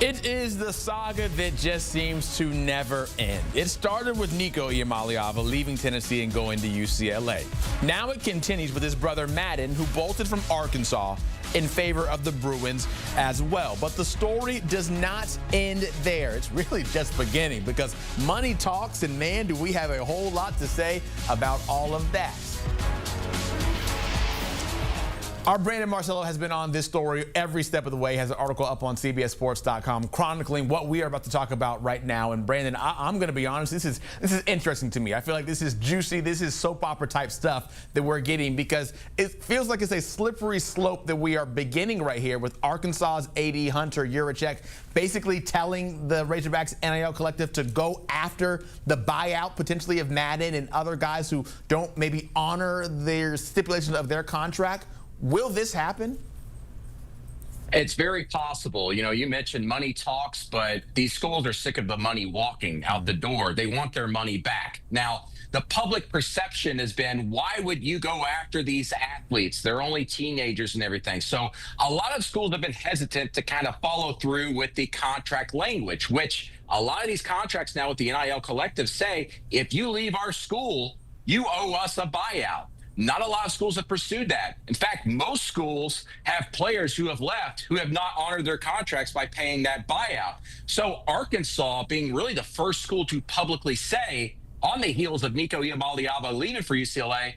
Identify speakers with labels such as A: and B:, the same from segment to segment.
A: It is the saga that just seems to never end. It started with Nico Iamaleava leaving Tennessee and going to UCLA. Now it continues with his brother Madden, who bolted from Arkansas in favor of the Bruins as well. But the story does not end there. It's really just beginning, because money talks, and man, do we have a whole lot to say about all of that. Our Brandon Marcello has been on this story every step of the way, has an article up on CBSSports.com chronicling what we are about to talk about right now. And Brandon, I'm going to be honest, this is interesting to me. I feel like this is juicy. This is soap opera type stuff that we're getting, because it feels like it's a slippery slope that we are beginning right here with Arkansas's AD Hunter Yurachek basically telling the Razorbacks NIL collective to go after the buyout potentially of Madden and other guys who don't maybe honor their stipulations of their contract. Will this happen?
B: It's very possible. You know, you mentioned money talks, but these schools are sick of the money walking out the door. They want their money back. Now, the public perception has been, why would you go after these athletes? They're only teenagers and everything. So a lot of schools have been hesitant to kind of follow through with the contract language, which a lot of these contracts now with the NIL collective say, if you leave our school, you owe us a buyout. Not a lot of schools have pursued that. In fact, most schools have players who have left who have not honored their contracts by paying that buyout. So Arkansas, being really the first school to publicly say, on the heels of Nico Iamaleava leaving for UCLA,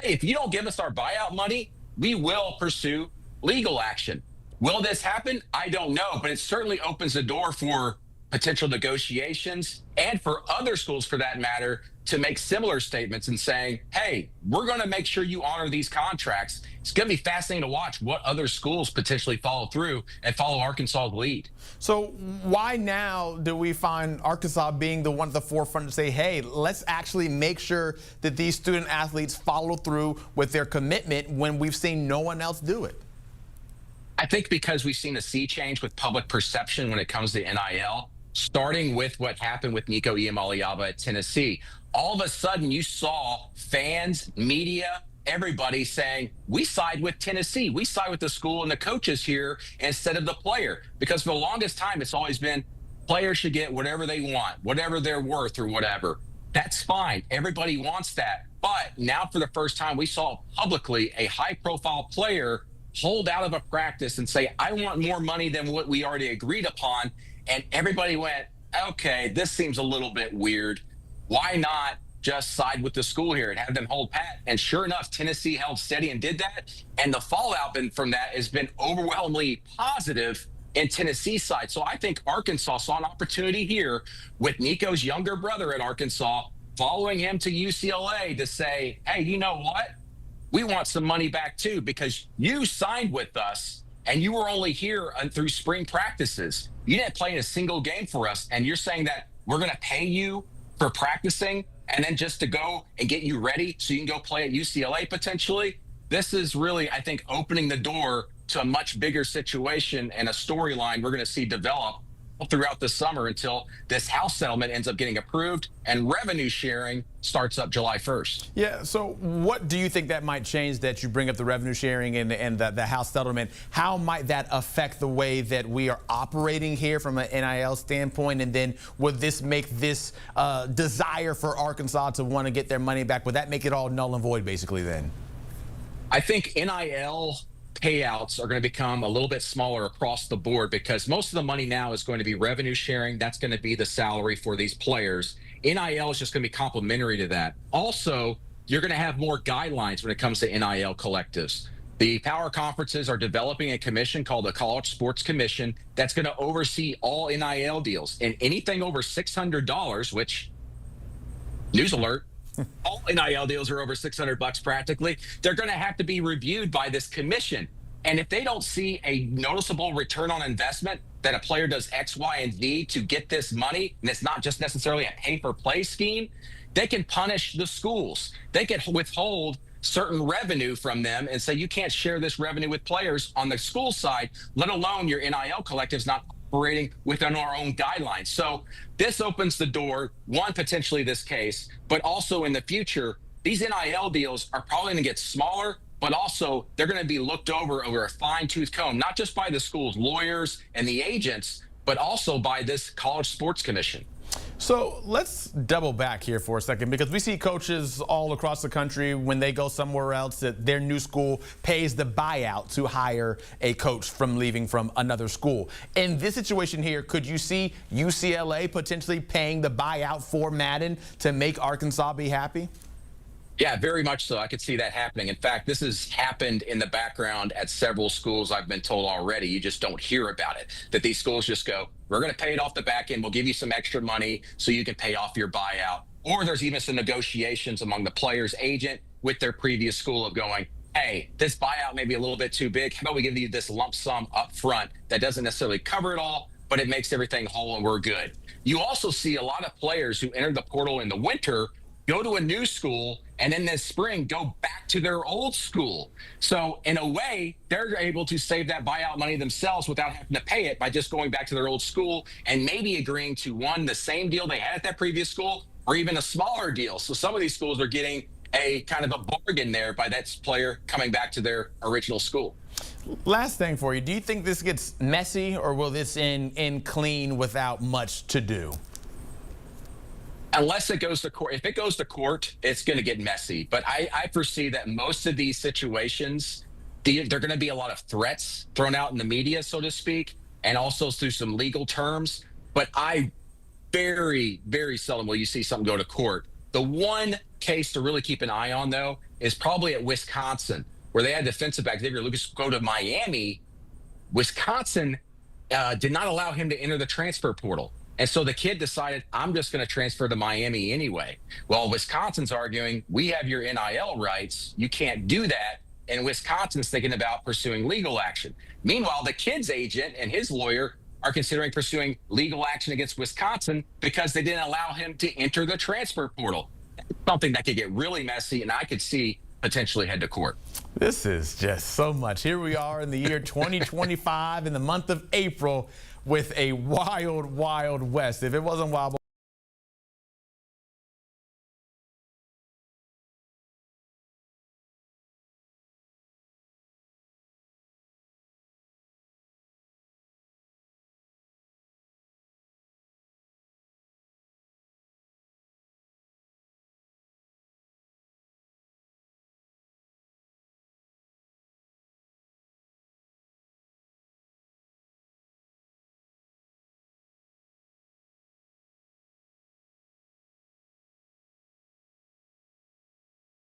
B: hey, if you don't give us our buyout money, we will pursue legal action. Will this happen? I don't know, but it certainly opens the door for potential negotiations, and for other schools, for that matter, to make similar statements and saying, hey, we're going to make sure you honor these contracts. It's going to be fascinating to watch what other schools potentially follow through and follow Arkansas's lead.
A: So why now do we find Arkansas being the one at the forefront to say, hey, let's actually make sure that these student athletes follow through with their commitment when we've seen no one else do it?
B: I think because we've seen a sea change with public perception when it comes to NIL, starting with what happened with Nico Iamaleava at Tennessee. All of a sudden, you saw fans, media, everybody saying, we side with Tennessee. We side with the school and the coaches here instead of the player. Because for the longest time, it's always been players should get whatever they want, whatever they're worth or whatever. That's fine. Everybody wants that. But now for the first time, we saw publicly a high-profile player hold out of a practice and say, I want more money than what we already agreed upon. And everybody went, okay, this seems a little bit weird. Why not just side with the school here and have them hold pat? And sure enough, Tennessee held steady and did that. And the fallout from that has been overwhelmingly positive in Tennessee's side. So I think Arkansas saw an opportunity here with Nico's younger brother at Arkansas, following him to UCLA, to say, hey, you know what? We want some money back too, because you signed with us and you were only here through spring practices. You didn't play in a single game for us. And you're saying that we're going to pay you for practicing and then just to go and get you ready so you can go play at UCLA potentially. This is really, I think, opening the door to a much bigger situation and a storyline we're going to see develop throughout the summer until this house settlement ends up getting approved and revenue sharing starts up July 1st.
A: Yeah, so what do you think that might change, that you bring up the revenue sharing and the house settlement? How might that affect the way that we are operating here from an NIL standpoint? And then would this make this desire for Arkansas to want to get their money back, would that make it all null and void basically then?
B: I think NIL payouts are going to become a little bit smaller across the board, because most of the money now is going to be revenue sharing. That's going to be the salary for these players. NIL is just going to be complementary to that. Also, you're going to have more guidelines when it comes to NIL collectives. The power conferences are developing a commission called the College Sports Commission that's going to oversee all NIL deals, and anything over $600, which, news alert, all NIL deals are over $600 practically. They're going to have to be reviewed by this commission. And if they don't see a noticeable return on investment, that a player does X, Y, and Z to get this money, and it's not just necessarily a pay-for-play scheme, they can punish the schools. They can withhold certain revenue from them and say, you can't share this revenue with players on the school side, let alone your NIL collectives not operating within our own guidelines. So this opens the door, one, potentially this case, but also in the future, these NIL deals are probably going to get smaller, but also they're going to be looked over a fine-tooth comb, not just by the school's lawyers and the agents, but also by this College Sports Commission.
A: So let's double back here for a second, because we see coaches all across the country, when they go somewhere else, that their new school pays the buyout to hire a coach from leaving from another school. In this situation here, could you see UCLA potentially paying the buyout for Madden to make Arkansas be happy?
B: Yeah, very much so. I could see that happening. In fact, this has happened in the background at several schools, I've been told already. You just don't hear about it. That these schools just go, we're going to pay it off the back end. We'll give you some extra money so you can pay off your buyout. Or there's even some negotiations among the player's agent with their previous school of going, hey, this buyout may be a little bit too big. How about we give you this lump sum up front that doesn't necessarily cover it all, but it makes everything whole and we're good. You also see a lot of players who enter the portal in the winter go to a new school, and in this spring go back to their old school. So in a way, they're able to save that buyout money themselves without having to pay it by just going back to their old school and maybe agreeing to the same deal they had at that previous school, or even a smaller deal. So some of these schools are getting a kind of a bargain there by that player coming back to their original school.
A: Last thing for you, do you think this gets messy, or will this end clean without much to do?
B: Unless it goes to court. If it goes to court, it's going to get messy. But I foresee that most of these situations, they're going to be a lot of threats thrown out in the media, so to speak, and also through some legal terms. But I very, very seldom will you see something go to court. The one case to really keep an eye on, though, is probably at Wisconsin, where they had defensive back Xavier Lucas go to Miami. Wisconsin did not allow him to enter the transfer portal. And so the kid decided, I'm just going to transfer to Miami anyway. Well, Wisconsin's arguing, we have your NIL rights. You can't do that. And Wisconsin's thinking about pursuing legal action. Meanwhile, the kid's agent and his lawyer are considering pursuing legal action against Wisconsin because they didn't allow him to enter the transfer portal. Something that could get really messy, and I could see potentially head to court.
A: This is just so much. Here we are in the year 2025 in the month of April with a wild, wild west. If it wasn't wild